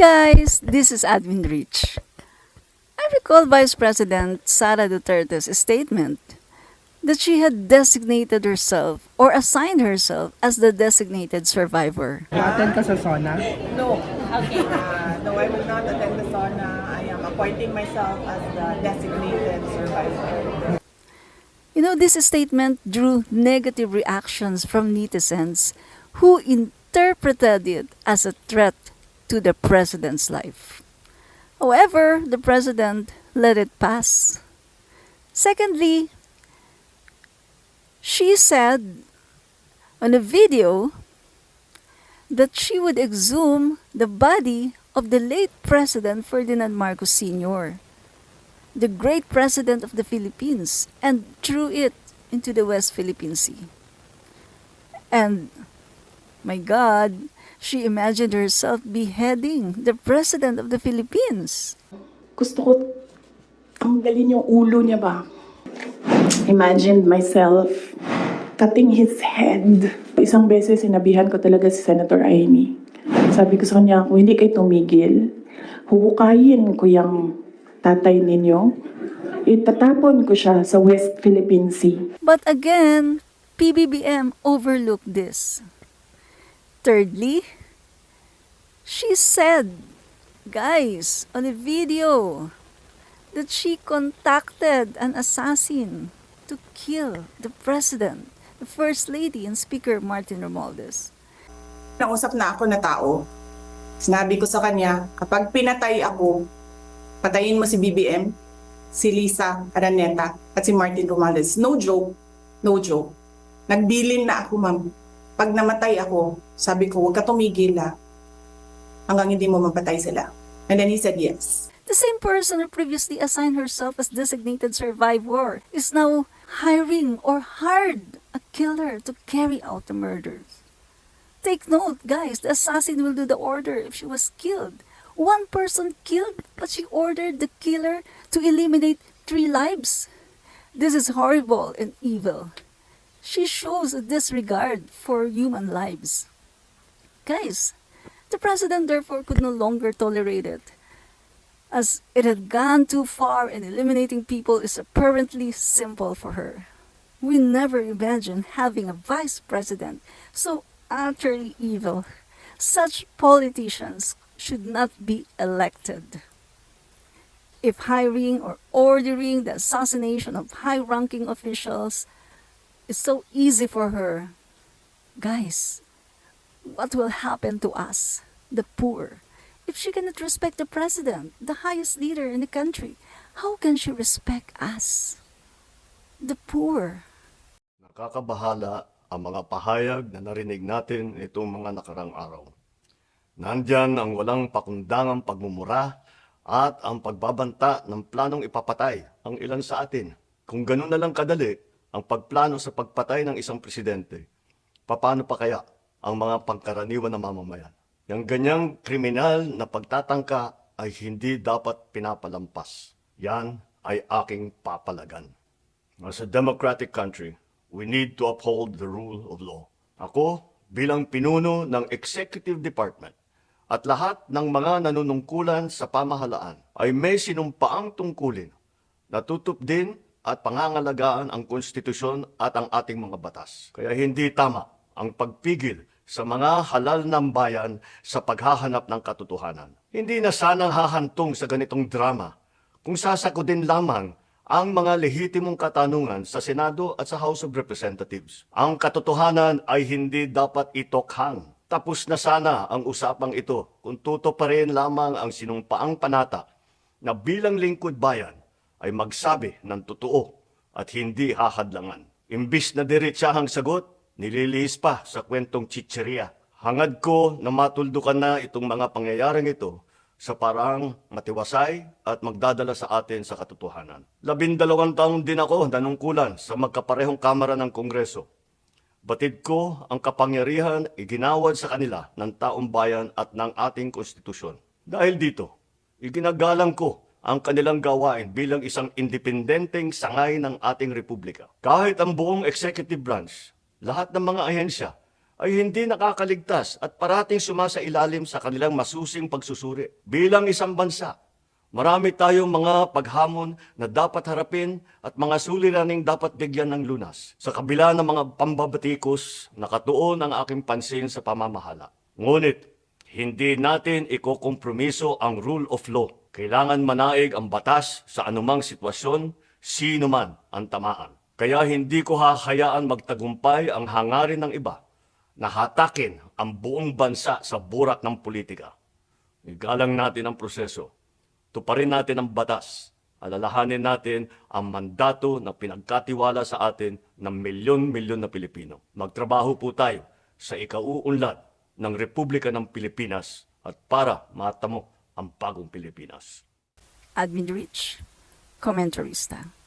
guys, this is Admin Rich. I recall Vice President Sara Duterte's statement that she had designated herself or assigned herself as the designated survivor. Attend ka sa sauna? No. Okay. No, I will not attend the sauna. I am appointing myself as the designated survivor. You know, this statement drew negative reactions from netizens who interpreted it as a threat to the president's life. However, the president let it pass. Secondly, she said on a video that she would exhume the body of the late President Ferdinand Marcos Sr., the great president of the Philippines, and threw it into the West Philippine Sea. And, my God, she imagined herself beheading the president of the Philippines. Gusto ko tanggalin yung ulo niya ba? Imagined myself cutting his head. Isang beses sinabihan ko talaga si Senator Amy. Sabi ko sa kanya, kung hindi kayo tumigil, huhukayin ko yung tatay ninyo. Itatapon ko siya sa West Philippine Sea. But again, PBBM overlooked this. Thirdly, she said, guys, on a video, that she contacted an assassin to kill the president, the First Lady and Speaker Martin Romualdez. Nausap na ako na tao. Sinabi ko sa kanya, kapag pinatay ako, patayin mo si BBM, si Lisa Araneta, at si Martin Romualdez. No joke. No joke. Nagbilin na ako, ma'am. Pag namatay ako, sabi ko, huwag ka tumigil hanggang hindi mo mapatay sila. And then he said yes. The same person who previously assigned herself as designated survivor is now hiring or hired a killer to carry out the murders. Take note, guys, the assassin will do the order if she was killed. One person killed, but she ordered the killer to eliminate 3 lives. This is horrible and evil. She shows a disregard for human lives. Guys, the president therefore could no longer tolerate it, as it had gone too far and eliminating people is apparently simple for her. We never imagined having a vice president so utterly evil. Such politicians should not be elected. If hiring or ordering the assassination of high-ranking officials is so easy for her, guys, what will happen to us, the poor? If she cannot respect the president, the highest leader in the country, how can she respect us, the poor? Nakakabahala ang mga pahayag na narinig natin itong mga nakarang araw. Nandyan ang walang pakundangang pagmumura at ang pagbabanta ng planong ipapatay ang ilan sa atin. Kung ganun na lang kadali ang pagplano sa pagpatay ng isang presidente, paano pa kaya ang mga pangkaraniwan na mamamayan? Yang ganyang kriminal na pagtatangka ay hindi dapat pinapalampas. Yan ay aking papalagan. As a democratic country, we need to uphold the rule of law. Ako, bilang pinuno ng Executive Department at lahat ng mga nanunungkulan sa pamahalaan ay may sinumpaang tungkulin na tutupdin at pangangalagaan ang konstitusyon at ang ating mga batas. Kaya hindi tama ang pagpigil sa mga halal ng bayan sa paghahanap ng katotohanan. Hindi na sanang hahantong sa ganitong drama kung sasakudin lamang ang mga lehitimong katanungan sa Senado at sa House of Representatives. Ang katotohanan ay hindi dapat itokhang. Tapos na sana ang usapang ito kung tutuparin lamang ang sinumpaang panata na bilang lingkod bayan ay magsabi ng totoo at hindi hahadlangan. Imbis na diretsahang sagot, nililihis pa sa kwentong chicheria. Hangad ko na matuldukan na itong mga pangyayaring ito sa parang matiwasay at magdadala sa atin sa katotohanan. 12 taon din ako nanungkulan sa magkaparehong kamara ng Kongreso. Batid ko ang kapangyarihan iginawad sa kanila ng taong bayan at ng ating konstitusyon. Dahil dito, iginagalang ko ang kanilang gawain bilang isang independenteng sangay ng ating republika. Kahit ang buong executive branch, lahat ng mga ahensya ay hindi nakakaligtas at parating sumasailalim sa kanilang masusing pagsusuri. Bilang isang bansa, marami tayong mga paghamon na dapat harapin at mga suliraning dapat bigyan ng lunas. Sa kabila ng mga pambabatikos, nakatuon ang aking pansin sa pamamahala. Ngunit, hindi natin ikokompromiso ang rule of law. Kailangan manaig ang batas sa anumang sitwasyon, sino man ang tamaan. Kaya hindi ko hahayaan magtagumpay ang hangarin ng iba na hatakin ang buong bansa sa burak ng politika. Igalang natin ang proseso. Tuparin natin ang batas. Alalahanin natin ang mandato na pinagkatiwala sa atin ng milyon-milyon na Pilipino. Magtrabaho po tayo sa ikauunlad ng Republika ng Pilipinas at para matamo ang bagong Pilipinas. Admin Rich, Komentarista.